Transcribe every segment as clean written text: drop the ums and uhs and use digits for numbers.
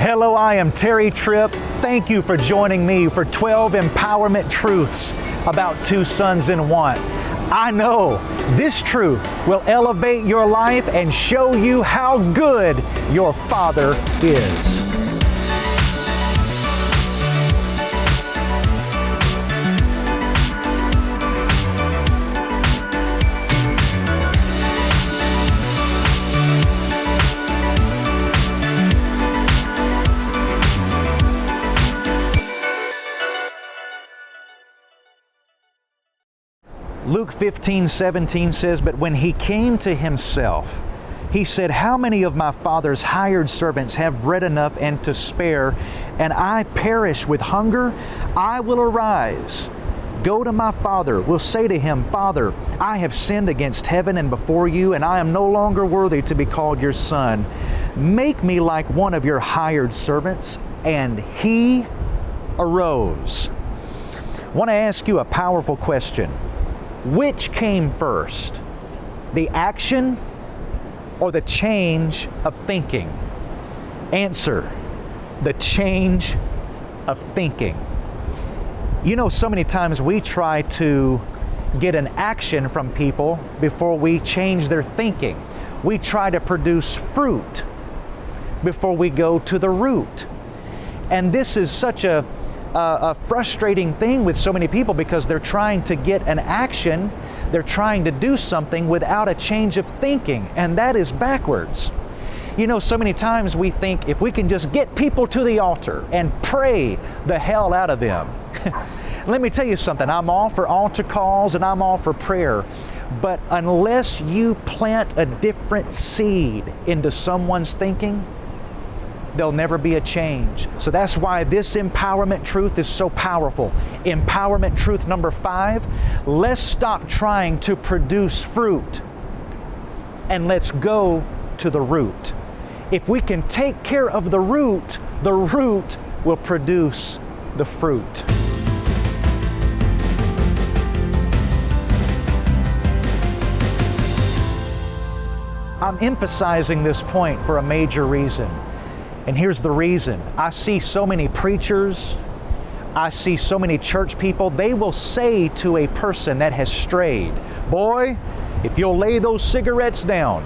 Hello, I am Tripp. Thank you for joining me for 12 empowerment truths about two sons in one. I know this truth will elevate your life and show you how good your Father is. Luke 15:17 says, "But when he came to himself, he said, 'How many of my father's hired servants have bread enough and to spare, and I perish with hunger? I will arise, go to my father, will say to him, Father, I have sinned against heaven and before you, and I am no longer worthy to be called your son. Make me like one of your hired servants.' And he arose." I want to ask you a powerful question. Which came first, the action or the change of thinking? Answer, the change of thinking. You know, so many times we try to get an action from people before we change their thinking. We try to produce fruit before we go to the root. And this is such a frustrating thing with so many people because they're trying to get an action, they're trying to do something without a change of thinking, and that is backwards. You know, so many times we think if we can just get people to the altar and pray the hell out of them. Let me tell you something, I'm all for altar calls and I'm all for prayer, but unless you plant a different seed into someone's thinking, there'll never be a change. So that's why this empowerment truth is so powerful. Empowerment truth number 5, let's stop trying to produce fruit and let's go to the root. If we can take care of the root will produce the fruit. I'm emphasizing this point for a major reason. And here's the reason. I see so many preachers, I see so many church people, they will say to a person that has strayed, "Boy, if you'll lay those cigarettes down,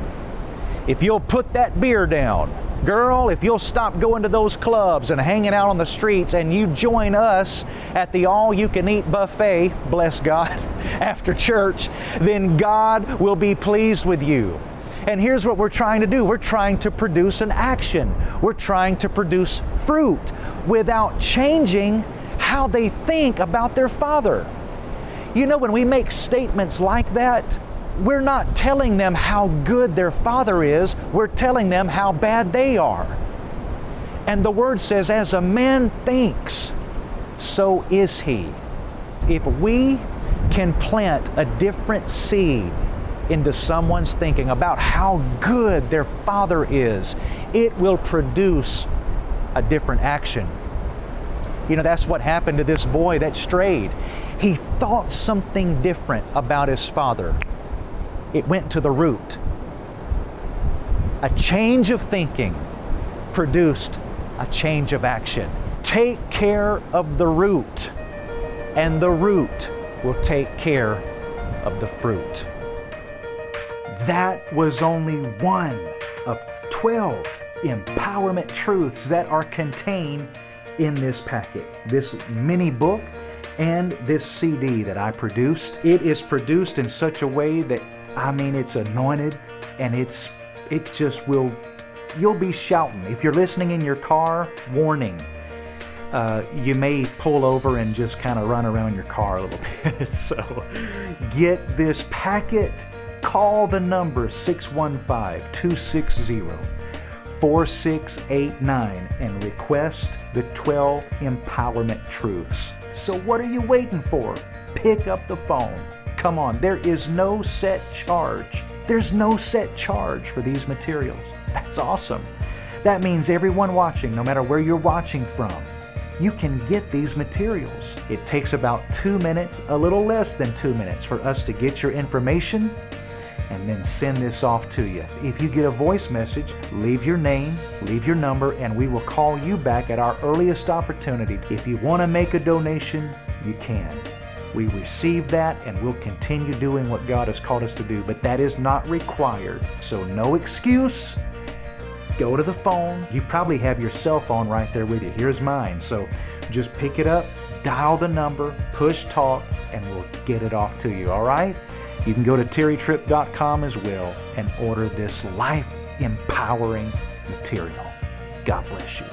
if you'll put that beer down, girl, if you'll stop going to those clubs and hanging out on the streets and you join us at the all-you-can-eat buffet, bless God, after church, then God will be pleased with you." And here's what we're trying to do. We're trying to produce an action. We're trying to produce fruit without changing how they think about their Father. You know, when we make statements like that, we're not telling them how good their Father is. We're telling them how bad they are. And the Word says, as a man thinks, so is he. If we can plant a different seed into someone's thinking about how good their Father is, it will produce a different action. You know, that's what happened to this boy that strayed. He thought something different about his father. It went to the root. A change of thinking produced a change of action. Take care of the root, and the root will take care of the fruit. That was only one of 12 empowerment truths that are contained in this packet, this mini book, and this CD that I produced. It is produced in such a way that, it's anointed, and you'll be shouting. If you're listening in your car, warning. You may pull over and just kind of run around your car a little bit. So get this packet. Call the number 615-260-4689 and request the 12 empowerment truths. So what are you waiting for? Pick up the phone. Come on, there is no set charge. There's no set charge for these materials. That's awesome. That means everyone watching, no matter where you're watching from, you can get these materials. It takes about 2 minutes, a little less than 2 minutes, for us to get your information. and then send this off to you. If you get a voice message, leave your name, leave your number, and we will call you back at our earliest opportunity. If you want to make a donation, you can. We receive that, and we'll continue doing what God has called us to do, but that is not required. So no excuse. Go to the phone. You probably have your cell phone right there with you. Here's mine. So just pick it up, dial the number, push talk, and we'll get it off to you, all right? You can go to terrytripp.com as well and order this life-empowering material. God bless you.